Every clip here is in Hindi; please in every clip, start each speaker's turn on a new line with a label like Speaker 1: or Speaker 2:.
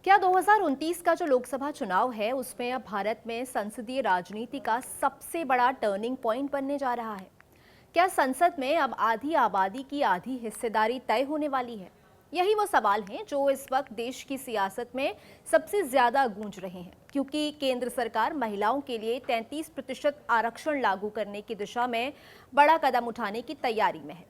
Speaker 1: क्या 2029 का जो लोकसभा चुनाव है उसमें अब भारत में संसदीय राजनीति का सबसे बड़ा टर्निंग पॉइंट बनने जा रहा है? क्या संसद में अब आधी आबादी की आधी हिस्सेदारी तय होने वाली है? यही वो सवाल हैं जो इस वक्त देश की सियासत में सबसे ज्यादा गूंज रहे हैं, क्योंकि केंद्र सरकार महिलाओं के लिए 33% आरक्षण लागू करने की दिशा में बड़ा कदम उठाने की तैयारी में है।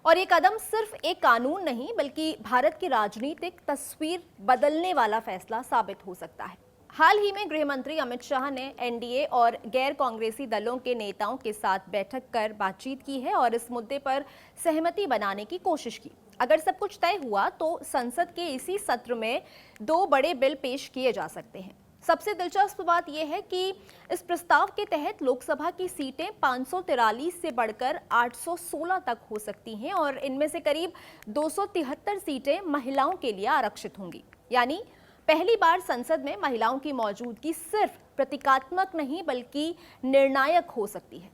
Speaker 1: और ये कदम सिर्फ एक कानून नहीं बल्कि भारत की राजनीतिक तस्वीर बदलने वाला फैसला साबित हो सकता है। हाल ही में गृह मंत्री अमित शाह ने एनडीए और गैर कांग्रेसी दलों के नेताओं के साथ बैठक कर बातचीत की है और इस मुद्दे पर सहमति बनाने की कोशिश की। अगर सब कुछ तय हुआ तो संसद के इसी सत्र में 2 बड़े बिल पेश किए जा सकते हैं। सबसे दिलचस्प बात यह है कि इस प्रस्ताव के तहत लोकसभा की सीटें 543 से बढ़कर 816 तक हो सकती हैं और इनमें से करीब 273 सीटें महिलाओं के लिए आरक्षित होंगी। यानी पहली बार संसद में महिलाओं की मौजूदगी सिर्फ प्रतीकात्मक नहीं बल्कि निर्णायक हो सकती है।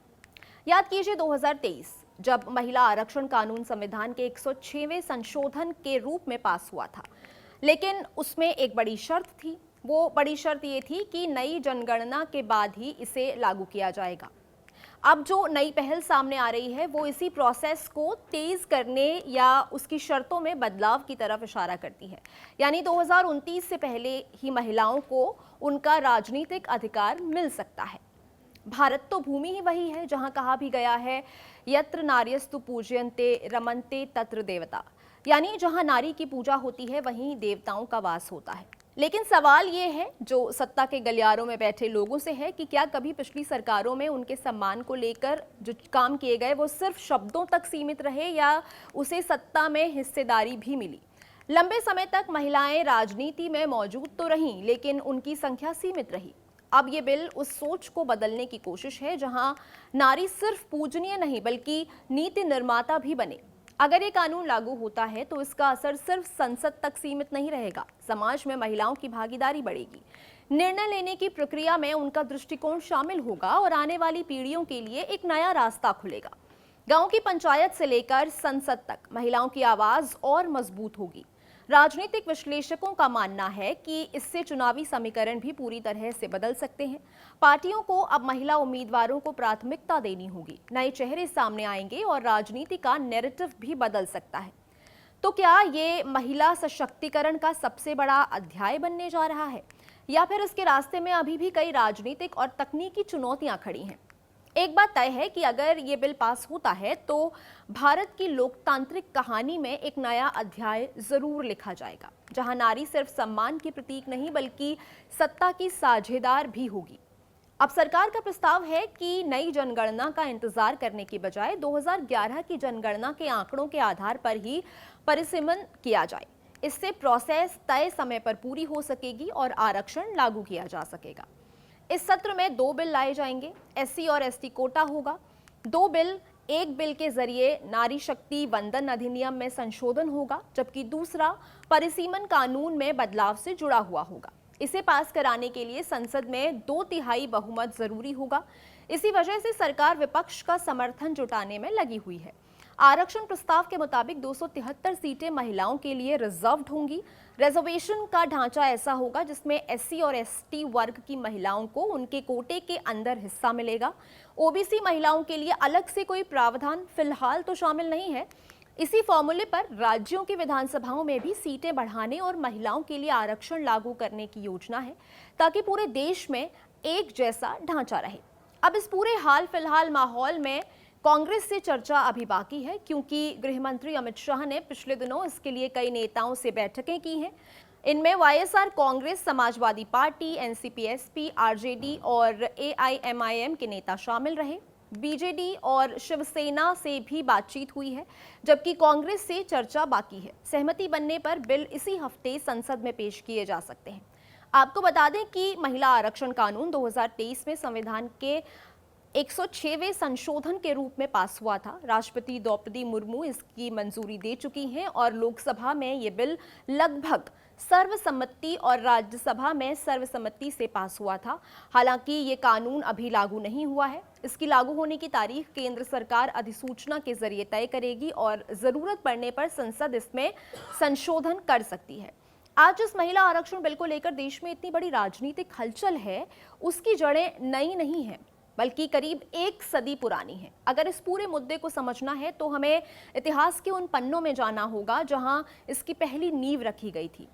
Speaker 1: याद कीजिए 2023 जब महिला आरक्षण कानून संविधान के 106वें संशोधन के रूप में पास हुआ था, लेकिन उसमें एक बड़ी शर्त थी। वो बड़ी शर्त ये थी कि नई जनगणना के बाद ही इसे लागू किया जाएगा। अब जो नई पहल सामने आ रही है वो इसी प्रोसेस को तेज करने या उसकी शर्तों में बदलाव की तरफ इशारा करती है। यानी 2029 से पहले ही महिलाओं को उनका राजनीतिक अधिकार मिल सकता है। भारत तो भूमि ही वही है जहां कहा भी गया है, यत्र नार्यस्तु पूज्यन्ते रमन्ते तत्र देवता, यानी जहां नारी की पूजा होती है वहीं देवताओं का वास होता है। लेकिन सवाल ये है जो सत्ता के गलियारों में बैठे लोगों से है कि क्या कभी पिछली सरकारों में उनके सम्मान को लेकर जो काम किए गए वो सिर्फ शब्दों तक सीमित रहे या उसे सत्ता में हिस्सेदारी भी मिली। लंबे समय तक महिलाएं राजनीति में मौजूद तो रहीं, लेकिन उनकी संख्या सीमित रही। अब ये बिल उस सोच को बदलने की कोशिश है जहां नारी सिर्फ पूजनीय नहीं बल्कि नीति निर्माता भी बने। अगर ये कानून लागू होता है तो इसका असर सिर्फ संसद तक सीमित नहीं रहेगा, समाज में महिलाओं की भागीदारी बढ़ेगी, निर्णय लेने की प्रक्रिया में उनका दृष्टिकोण शामिल होगा और आने वाली पीढ़ियों के लिए एक नया रास्ता खुलेगा। गांव की पंचायत से लेकर संसद तक महिलाओं की आवाज और मजबूत होगी। राजनीतिक विश्लेषकों का मानना है कि इससे चुनावी समीकरण भी पूरी तरह से बदल सकते हैं। पार्टियों को अब महिला उम्मीदवारों को प्राथमिकता देनी होगी, नए चेहरे सामने आएंगे और राजनीति का नैरेटिव भी बदल सकता है। तो क्या ये महिला सशक्तिकरण का सबसे बड़ा अध्याय बनने जा रहा है या फिर इसके रास्ते में अभी भी कई राजनीतिक और तकनीकी चुनौतियां खड़ी हैं? एक बात तय है कि अगर ये बिल पास होता है तो भारत की लोकतांत्रिक कहानी में एक नया अध्याय जरूर लिखा जाएगा, जहां नारी सिर्फ सम्मान की प्रतीक नहीं बल्कि सत्ता की साझेदार भी होगी। अब सरकार का प्रस्ताव है कि नई जनगणना का इंतजार करने की बजाय 2011 की जनगणना के आंकड़ों के आधार पर ही परिसीमन किया जाए। इससे प्रोसेस तय समय पर पूरी हो सकेगी और आरक्षण लागू किया जा सकेगा। इस सत्र में 2 बिल लाए जाएंगे। एससी और एसटी कोटा होगा। 2 बिल, एक बिल के जरिए नारी शक्ति वंदन अधिनियम में संशोधन होगा, जबकि दूसरा परिसीमन कानून में बदलाव से जुड़ा हुआ होगा। इसे पास कराने के लिए संसद में 2/3 बहुमत जरूरी होगा। इसी वजह से सरकार विपक्ष का समर्थन जुटाने में लगी हुई है। आरक्षण प्रस्ताव के मुताबिक 273 सीटें महिलाओं के लिए रिजर्व्ड होंगी। रिजर्वेशन का ढांचा ऐसा होगा जिसमें एससी और एसटी वर्ग की महिलाओं को उनके कोटे के अंदर हिस्सा मिलेगा। ओबीसी महिलाओं के लिए अलग से कोई प्रावधान फिलहाल तो शामिल नहीं है। इसी फॉर्मूले पर राज्यों की विधानसभाओं में भी सीटें बढ़ाने और महिलाओं के लिए आरक्षण लागू करने की योजना है, ताकि पूरे देश में एक जैसा ढांचा रहे। अब इस पूरे हाल फिलहाल माहौल में कांग्रेस से चर्चा अभी बाकी है, क्योंकि गृह मंत्री अमित शाह ने पिछले दिनों इसके लिए कई नेताओं से बैठकें की हैं। इनमें YSR Congress, Samajwadi party, NCP-SP, RJD और एआईएमआईएम के नेता शामिल रहे। बीजेडी और शिवसेना से भी बातचीत हुई है, जबकि कांग्रेस से चर्चा बाकी है। सहमति बनने पर बिल इसी हफ्ते संसद में पेश किए जा सकते हैं। आपको बता दें कि महिला आरक्षण कानून 2023 में संविधान के 106वें संशोधन के रूप में पास हुआ था। राष्ट्रपति द्रौपदी मुर्मू इसकी मंजूरी दे चुकी हैं और लोकसभा में ये बिल लगभग सर्वसम्मति और राज्यसभा में सर्वसम्मति से पास हुआ था। हालांकि ये कानून अभी लागू नहीं हुआ है। इसकी लागू होने की तारीख केंद्र सरकार अधिसूचना के जरिए तय करेगी और जरूरत पड़ने पर संसद इसमें संशोधन कर सकती है। आज जिस महिला आरक्षण बिल को लेकर देश में इतनी बड़ी राजनीतिक हलचल है, उसकी जड़ें नई नहीं हैं, बल्कि करीब एक सदी पुरानी है। अगर इस पूरे मुद्दे को समझना है तो हमें इतिहास के उन पन्नों में जाना होगा जहां इसकी पहली नींव रखी गई थी।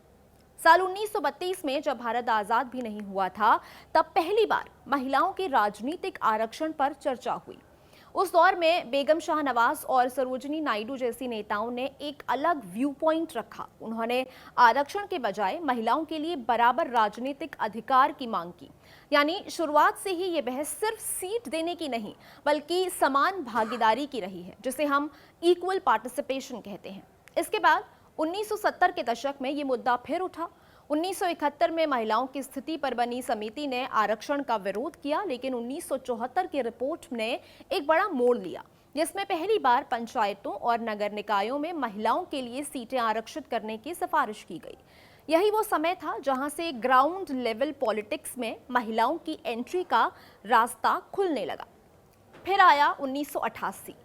Speaker 1: साल 1932 में जब भारत आजाद भी नहीं हुआ था, तब पहली बार महिलाओं के राजनीतिक आरक्षण पर चर्चा हुई। उस दौर में बेगम शाहनवाज और सरोजिनी नायडू जैसी नेताओं ने एक अलग व्यू पॉइंट रखा। उन्होंने आरक्षण के बजाय महिलाओं के लिए बराबर राजनीतिक अधिकार की मांग की। यानी शुरुआत से ही ये बहस सिर्फ सीट देने की नहीं, बल्कि समान भागीदारी की रही है, जिसे हम इक्वल पार्टिसिपेशन कहते हैं। इसके बाद 1970 के दशक में ये मुद्दा फिर उठा। 1971 में महिलाओं की स्थिति पर बनी समिति ने आरक्षण का विरोध किया, लेकिन 1974 की रिपोर्ट ने एक बड़ा मोड़ लिया, जिसमें पहली बार पंचायतों और नगर निकायों में महिलाओं के लिए सीटें आरक्षित करने की सिफारिश की गई। यही वो समय था जहां से ग्राउंड लेवल पॉलिटिक्स में महिलाओं की एंट्री का रास्ता खुलने लगा। फिर आया 1988,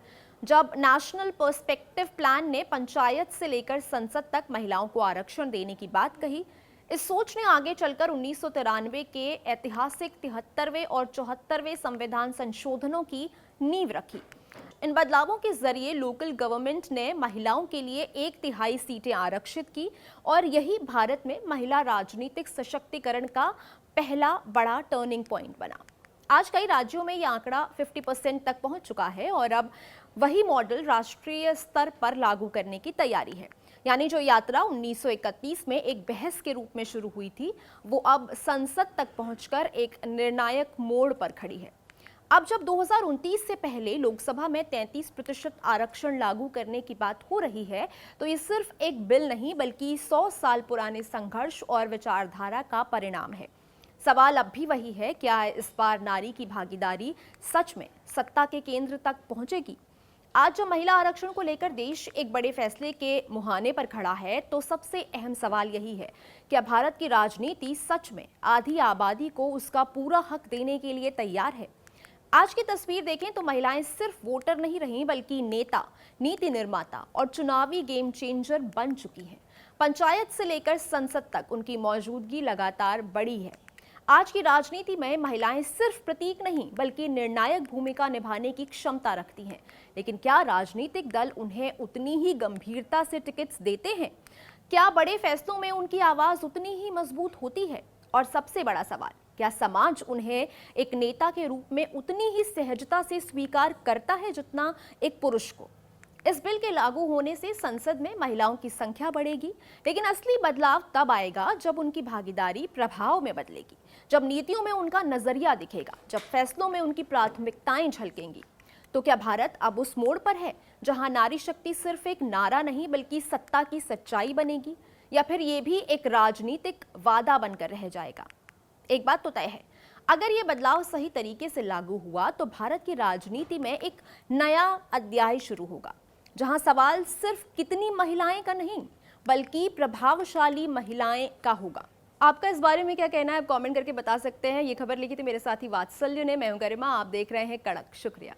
Speaker 1: जब नेशनल पर्सपेक्टिव प्लान ने पंचायत से लेकर संसद तक महिलाओं को आरक्षण देने की बात कही। इस सोच ने आगे चलकर 1993 के ऐतिहासिक 73वें और 74वें संविधान संशोधनों की नींव रखी। इन बदलावों के जरिए लोकल गवर्नमेंट ने महिलाओं के लिए 1/3 सीटें आरक्षित की और यही भारत में महिला राजनीतिक सशक्तिकरण का पहला बड़ा टर्निंग पॉइंट बना। आज कई राज्यों में यह आंकड़ा 50% तक पहुंच चुका है और अब वही मॉडल राष्ट्रीय स्तर पर लागू करने की तैयारी है। यानी जो यात्रा 1931 में एक बहस के रूप में शुरू हुई थी, वो अब संसद तक पहुंचकर एक निर्णायक मोड़ पर खड़ी है। अब जब 2029 से पहले लोकसभा में 33% आरक्षण लागू करने की बात हो रही है, तो ये सिर्फ एक बिल नहीं, बल्कि 100 साल पुराने संघर्ष और विचारधारा का परिणाम है। सवाल अब भी वही है, क्या इस बार नारी की भागीदारी सच में सत्ता के केंद्र तक पहुंचेगी? आज जब महिला आरक्षण को लेकर देश एक बड़े फैसले के मुहाने पर खड़ा है, तो सबसे अहम सवाल यही है, क्या भारत की राजनीति सच में आधी आबादी को उसका पूरा हक देने के लिए तैयार है? आज की तस्वीर देखें तो महिलाएं सिर्फ वोटर नहीं रहीं, बल्कि नेता, नीति निर्माता और चुनावी गेम चेंजर बन चुकी हैं। पंचायत से लेकर संसद तक उनकी मौजूदगी लगातार बढ़ी है। आज की राजनीति में महिलाएं सिर्फ प्रतीक नहीं, बल्कि निर्णायक भूमिका निभाने की क्षमता रखती हैं। लेकिन क्या राजनीतिक दल उन्हें उतनी ही गंभीरता से टिकट्स देते हैं? क्या बड़े फैसलों में उनकी आवाज उतनी ही मजबूत होती है? और सबसे बड़ा सवाल, क्या समाज उन्हें एक नेता के रूप में उतनी ही सहजता से स्वीकार करता है जितना एक पुरुष को? इस बिल के लागू होने से संसद में महिलाओं की संख्या बढ़ेगी, लेकिन असली बदलाव तब आएगा जब उनकी भागीदारी प्रभाव में बदलेगी, जब नीतियों में उनका नजरिया दिखेगा, जब फैसलों में उनकी प्राथमिकताएं झलकेंगी। तो क्या भारत अब उस मोड़ पर है जहां नारी शक्ति सिर्फ एक नारा नहीं, बल्कि सत्ता की सच्चाई बनेगी, या फिर ये भी एक राजनीतिक वादा बनकर रह जाएगा? एक बात तो तय है, अगर ये बदलाव सही तरीके से लागू हुआ तो भारत की राजनीति में एक नया अध्याय शुरू होगा, जहां सवाल सिर्फ कितनी महिलाएं का नहीं, बल्कि प्रभावशाली महिलाएं का होगा। आपका इस बारे में क्या कहना है, आप कमेंट करके बता सकते हैं। ये खबर लिखी थी मेरे साथी वात्सल्य ने। मैं हूं गरिमा, आप देख रहे हैं कड़क। शुक्रिया।